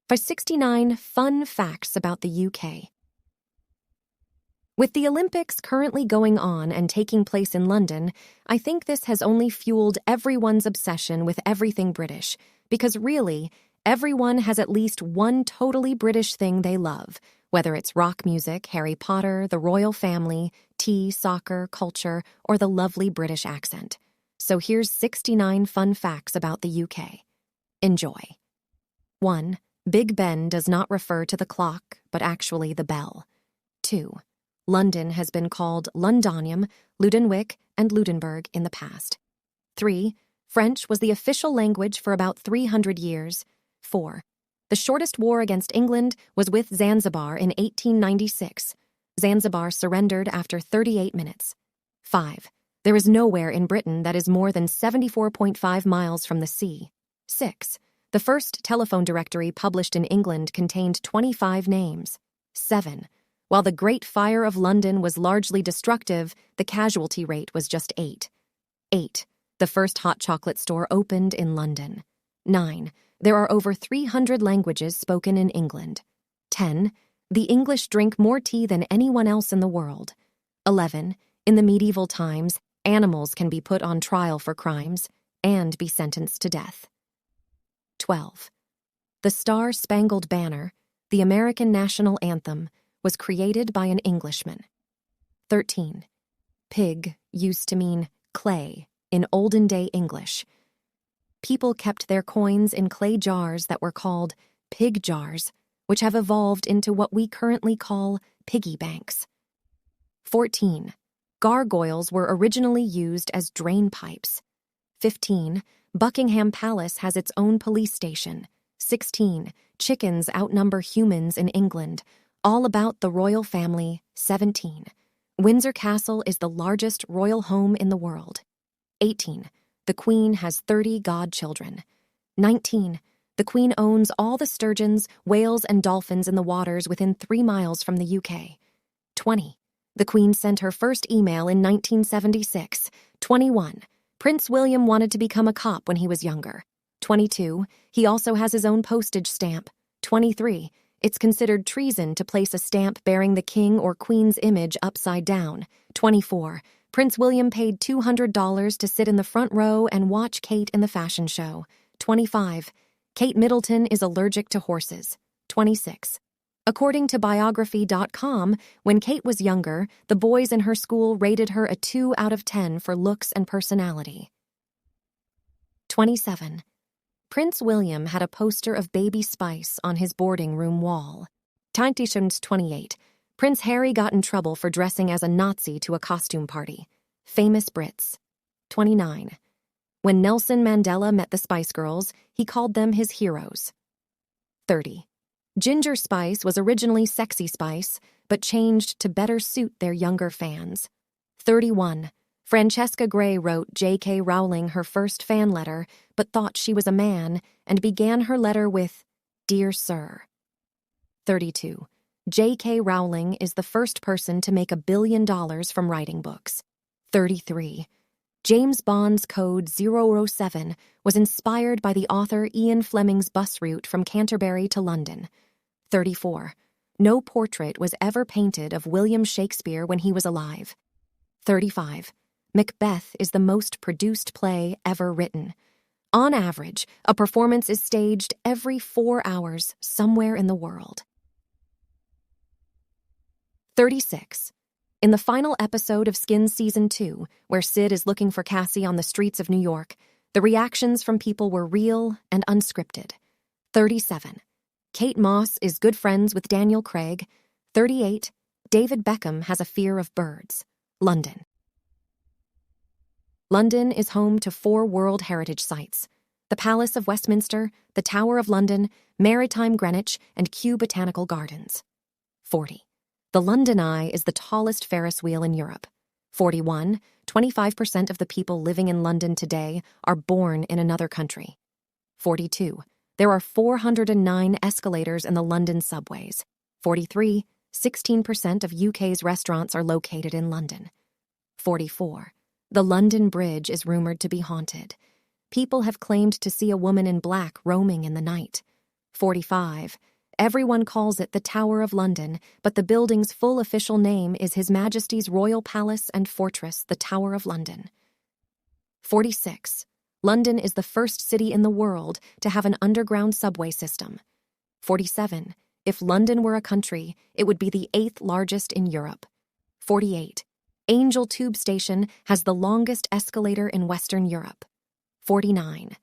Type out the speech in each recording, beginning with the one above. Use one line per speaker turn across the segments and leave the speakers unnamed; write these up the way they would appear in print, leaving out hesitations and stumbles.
by 69 fun facts about the UK. With the Olympics currently going on and taking place in London, I think this has only fueled everyone's obsession with everything British, because really, everyone has at least one totally British thing they love, whether it's rock music, Harry Potter, the royal family, tea, soccer, culture, or the lovely British accent. So here's 69 fun facts about the UK. Enjoy. 1. Big Ben does not refer to the clock, but actually the bell. 2. London has been called Londonium, Ludenwick, and Ludenberg in the past. 3. French was the official language for about 300 years. 4. The shortest war against England was with Zanzibar in 1896. Zanzibar surrendered after 38 minutes. 5. There is nowhere in Britain that is more than 74.5 miles from the sea. 6. The first telephone directory published in England contained 25 names. 7. While the Great Fire of London was largely destructive, the casualty rate was just 8. 8. The first hot chocolate store opened in London. 9. There are over 300 languages spoken in England. 10. The English drink more tea than anyone else in the world. 11. In the medieval times, animals can be put on trial for crimes and be sentenced to death. 12. The Star-Spangled Banner, the American national anthem, was created by an Englishman. 13. Pig used to mean clay in olden-day English. People kept their coins in clay jars that were called pig jars, which have evolved into what we currently call piggy banks. 14. Gargoyles were originally used as drain pipes. 15. Buckingham Palace has its own police station. 16. Chickens outnumber humans in England. All about the royal family. 17. Windsor Castle is the largest royal home in the world. 18. The Queen has 30 godchildren. 19. The Queen owns all the sturgeons, whales, and dolphins in the waters within 3 miles from the UK. 20. The Queen sent her first email in 1976. 21. Prince William wanted to become a cop when he was younger. 22. He also has his own postage stamp. 23. It's considered treason to place a stamp bearing the king or queen's image upside down. 24. Prince William paid $200 to sit in the front row and watch Kate in the fashion show. 25. Kate Middleton is allergic to horses. 26. According to biography.com, when Kate was younger, the boys in her school rated her a 2 out of 10 for looks and personality. 27. Prince William had a poster of Baby Spice on his boarding room wall. 28. Prince Harry got in trouble for dressing as a Nazi to a costume party. Famous Brits. 29. When Nelson Mandela met the Spice Girls, he called them his heroes. 30. Ginger Spice was originally Sexy Spice, but changed to better suit their younger fans. 31. Francesca Grey wrote JK Rowling her first fan letter, but thought she was a man, and began her letter with, "Dear Sir." 32. JK Rowling is the first person to make $1 billion from writing books. 33. James Bond's Code 007 was inspired by the author Ian Fleming's bus route from Canterbury to London. 34. No portrait was ever painted of William Shakespeare when he was alive. 35. Macbeth is the most produced play ever written. On average, a performance is staged every 4 hours somewhere in the world. 36. In the final episode of Skins Season 2, where Sid is looking for Cassie on the streets of New York, the reactions from people were real and unscripted. 37. Kate Moss is good friends with Daniel Craig. 38. David Beckham has a fear of birds. London. London is home to 4 World Heritage Sites: the Palace of Westminster, the Tower of London, Maritime Greenwich, and Kew Botanical Gardens. 40. The London Eye is the tallest Ferris wheel in Europe. 41. 25% of the people living in London today are born in another country. 42. There are 409 escalators in the London subways. 43. 16% of UK's restaurants are located in London. 44. The London Bridge is rumored to be haunted. People have claimed to see a woman in black roaming in the night. 45. Everyone calls it the Tower of London, but the building's full official name is His Majesty's Royal Palace and Fortress, the Tower of London. 46. London is the first city in the world to have an underground subway system. 47. If London were a country, it would be the 8th largest in Europe. 48. Angel Tube Station has the longest escalator in Western Europe. 49.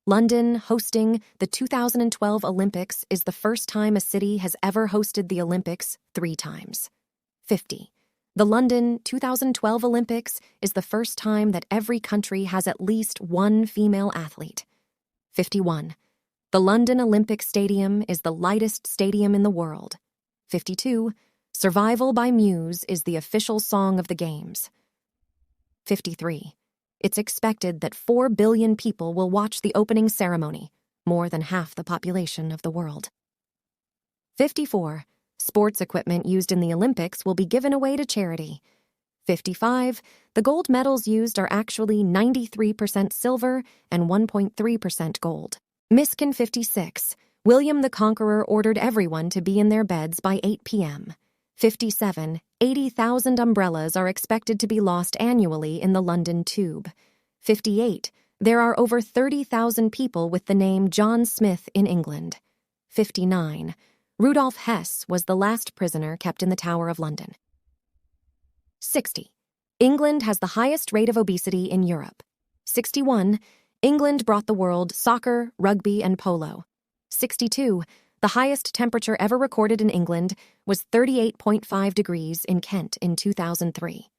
London hosting the 2012 Olympics is the first time a city has ever hosted the Olympics 3 times. 50. The London 2012 Olympics is the first time that every country has at least one female athlete. 51. The London Olympic Stadium is the lightest stadium in the world. 52. Survival by Muse is the official song of the Games. 53. It's expected that 4 billion people will watch the opening ceremony, more than half the population of the world. 54. Sports equipment used in the Olympics will be given away to charity. 55. The gold medals used are actually 93% silver and 1.3% gold. Miskin 56. William the Conqueror ordered everyone to be in their beds by 8 p.m. 57. 80,000 umbrellas are expected to be lost annually in the London Tube. 58. There are over 30,000 people with the name John Smith in England. 59. Rudolf Hess was the last prisoner kept in the Tower of London. 60. England has the highest rate of obesity in Europe. 61. England brought the world soccer, rugby, and polo. 62. The highest temperature ever recorded in England was 38.5 degrees in Kent in 2003.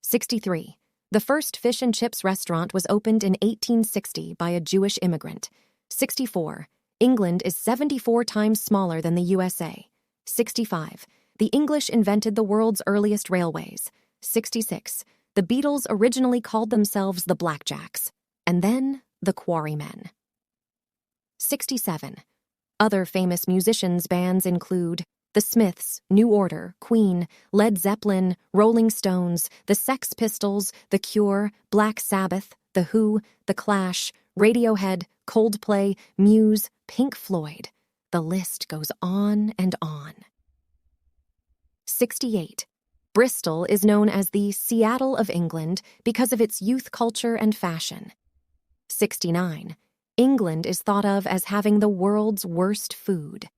63. The first fish and chips restaurant was opened in 1860 by a Jewish immigrant. 64. England is 74 times smaller than the USA. 65. The English invented the world's earliest railways. 66. The Beatles originally called themselves the Blackjacks, and then the Quarrymen. 67. Other famous musicians' bands include The Smiths, New Order, Queen, Led Zeppelin, Rolling Stones, The Sex Pistols, The Cure, Black Sabbath, The Who, The Clash, Radiohead, Coldplay, Muse, Pink Floyd. The list goes on and on. 68. Bristol is known as the Seattle of England because of its youth culture and fashion. 69. England is thought of as having the world's worst food.